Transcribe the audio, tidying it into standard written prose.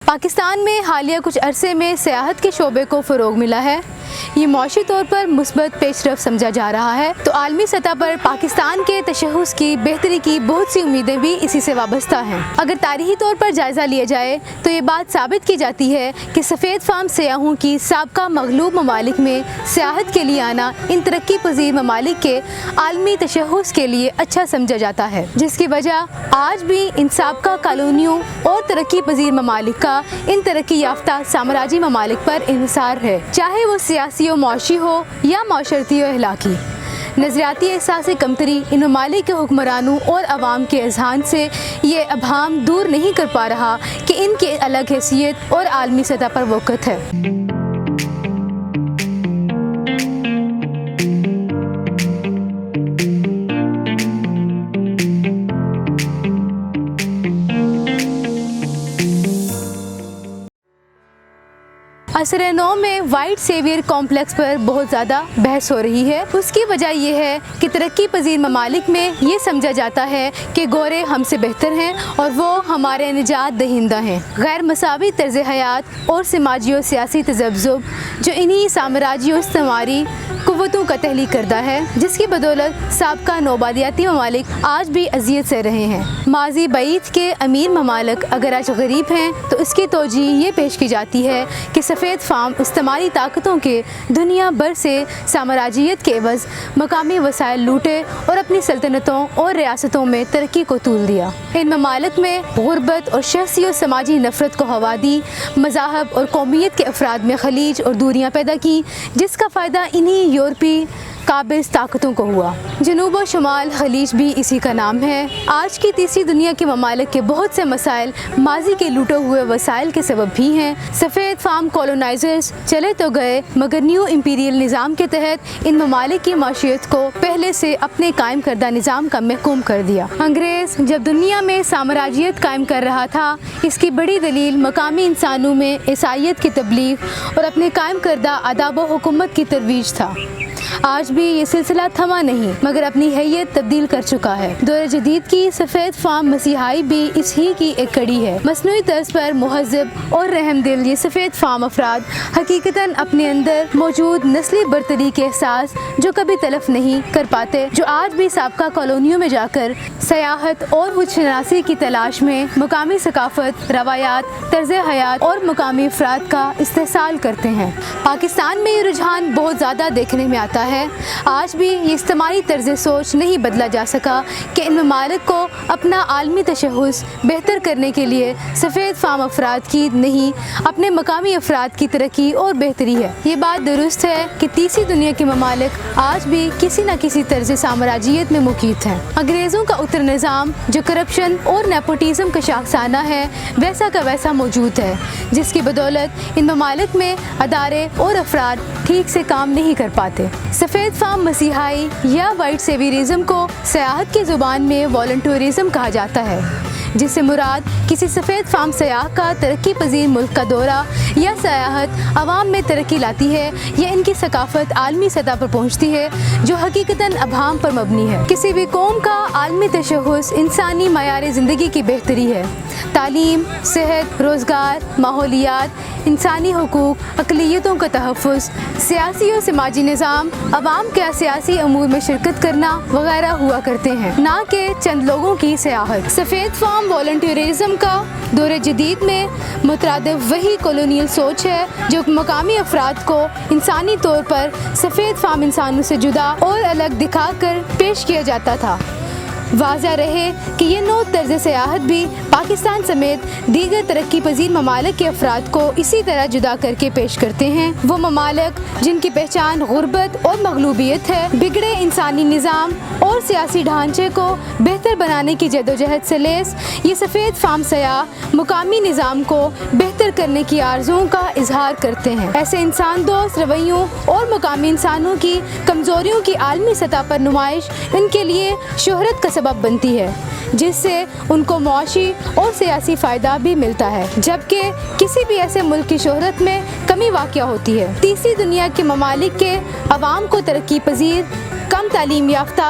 پاکستان میں حالیہ کچھ عرصے میں سیاحت کے شعبے کو فروغ ملا ہے۔ یہ معاشی طور پر مثبت پیش رفت سمجھا جا رہا ہے، تو عالمی سطح پر پاکستان کے تشخص کی بہتری کی بہت سی امیدیں بھی اسی سے وابستہ ہیں۔ اگر تاریخی طور پر جائزہ لیا جائے تو یہ بات ثابت کی جاتی ہے کہ سفید فام سیاحوں کی سابقہ مغلوب ممالک میں سیاحت کے لیے آنا ان ترقی پذیر ممالک کے عالمی تشخص کے لیے اچھا سمجھا جاتا ہے، جس کی وجہ آج بھی ان سابقہ کالونیوں اور ترقی پذیر ممالک کا ان ترقی یافتہ سامراجی ممالک پر انحصار ہے، چاہے وہ سیاسی و معاشی ہو یا معاشرتی و اخلاقی۔ نظریاتی احساس کمتری ان ممالک کے حکمرانوں اور عوام کے اذہان سے یہ ابہام دور نہیں کر پا رہا کہ ان کی الگ حیثیت اور عالمی سطح پر وقت ہے۔ عصر نو میں وائٹ سیویئر کمپلیکس پر بہت زیادہ بحث ہو رہی ہے۔ اس کی وجہ یہ ہے کہ ترقی پذیر ممالک میں یہ سمجھا جاتا ہے کہ گورے ہم سے بہتر ہیں اور وہ ہمارے نجات دہندہ ہیں۔ غیر مساوی طرز حیات اور سماجی و سیاسی تذبذب جو انہی سامراجی و استعماری قوتوں کا تحلیق کردہ ہے، جس کی بدولت سابقہ نوآبادیاتی ممالک آج بھی اذیت سہ رہے ہیں۔ ماضی بعید کے امیر ممالک اگر آج غریب ہیں تو اس کی توجیہ یہ پیش کی جاتی ہے کہ سفید فام استعماری طاقتوں کے دنیا بھر سے سامراجیت کے عوض مقامی وسائل لوٹے اور اپنی سلطنتوں اور ریاستوں میں ترقی کو طول دیا۔ ان ممالک میں غربت اور شخصی و سماجی نفرت کو ہوا دی، مذاہب اور قومیت کے افراد میں خلیج اور دوریاں پیدا کی، جس کا فائدہ انہی یورپی قابض طاقتوں کو ہوا۔ جنوب و شمال خلیج بھی اسی کا نام ہے۔ آج کی تیسری دنیا کے ممالک کے بہت سے مسائل ماضی کے لوٹے ہوئے وسائل کے سبب بھی ہیں۔ سفید فام کولونائزرز چلے تو گئے، مگر نیو امپیریل نظام کے تحت ان ممالک کی معیشت کو پہلے سے اپنے قائم کردہ نظام کا محکوم کر دیا۔ انگریز جب دنیا میں سامراجیت قائم کر رہا تھا، اس کی بڑی دلیل مقامی انسانوں میں عیسائیت کی تبلیغ اور اپنے قائم کردہ آداب و حکومت کی ترویج تھا۔ آج بھی یہ سلسلہ تھما نہیں، مگر اپنی حیت تبدیل کر چکا ہے۔ دور جدید کی سفید فام مسیحائی بھی اس ہی کی ایک کڑی ہے۔ مصنوعی طرز پر مہذب اور رحم دل یہ سفید فام افراد حقیقتاً اپنے اندر موجود نسلی برتری کے احساس جو کبھی تلف نہیں کر پاتے، جو آج بھی سابقہ کالونیوں میں جا کر سیاحت اور خود شناسی کی تلاش میں مقامی ثقافت، روایات، طرز حیات اور مقامی افراد کا استحصال کرتے ہیں۔ پاکستان میں یہ رجحان بہت زیادہ دیکھنے میں آتا ہے۔ آج بھی یہ استعماری طرز سوچ نہیں بدلا جا سکا کہ ان ممالک کو اپنا عالمی تشخص بہتر کرنے کے لیے سفید فام افراد کی نہیں، اپنے مقامی افراد کی ترقی اور بہتری ہے۔ یہ بات درست ہے کہ تیسری دنیا کے ممالک آج بھی کسی نہ کسی طرز سامراجیت میں مقید ہیں۔ انگریزوں کا اتر نظام جو کرپشن اور نیپوٹزم کا شاخسانہ ہے، ویسا کا ویسا موجود ہے، جس کی بدولت ان ممالک میں ادارے اور افراد ٹھیک سے کام نہیں کر پاتے۔ سفید فام مسیحائی یا وائٹ سیویئرزم کو سیاحت کی زبان میں والنٹیرزم کہا جاتا ہے، جس سے مراد کسی سفید فام سیاح کا ترقی پذیر ملک کا دورہ یا سیاحت عوام میں ترقی لاتی ہے یا ان کی ثقافت عالمی سطح پر پہنچتی ہے جو حقیقتاً ابہام پر مبنی ہے۔ کسی بھی قوم کا عالمی تشخص انسانی معیار زندگی کی بہتری ہے۔ تعلیم، صحت، روزگار، ماحولیات، انسانی حقوق، اقلیتوں کا تحفظ، سیاسی و سماجی نظام، عوام کا سیاسی امور میں شرکت کرنا وغیرہ ہوا کرتے ہیں، نہ کہ چند لوگوں کی سیاحت۔ سفید فام والنٹیرزم کا دور جدید میں مترادف وہی کولونیل سوچ ہے جو مقامی افراد کو انسانی طور پر سفید فام انسانوں سے جدا اور الگ دکھا کر پیش کیا جاتا تھا۔ واضح رہے کہ یہ نو طرز سیاحت بھی پاکستان سمیت دیگر ترقی پذیر ممالک کے افراد کو اسی طرح جدا کر کے پیش کرتے ہیں۔ وہ ممالک جن کی پہچان غربت اور مغلوبیت ہے، بگڑے انسانی نظام اور سیاسی ڈھانچے کو بہتر بنانے کی جدوجہد سے لیس یہ سفید فام سیاح مقامی نظام کو بہتر کرنے کی آرزوؤں کا اظہار کرتے ہیں۔ ایسے انسان دوست رویوں اور مقامی انسانوں کی کمزوریوں کی عالمی سطح پر نمائش ان کے لیے شہرت کا سبب بنتی ہے، جس سے ان کو معاشی اور سیاسی فائدہ بھی ملتا ہے، جبکہ کسی بھی ایسے ملک کی شہرت میں کمی واقع ہوتی ہے۔ تیسری دنیا کے ممالک کے عوام کو ترقی پذیر، کم تعلیم یافتہ،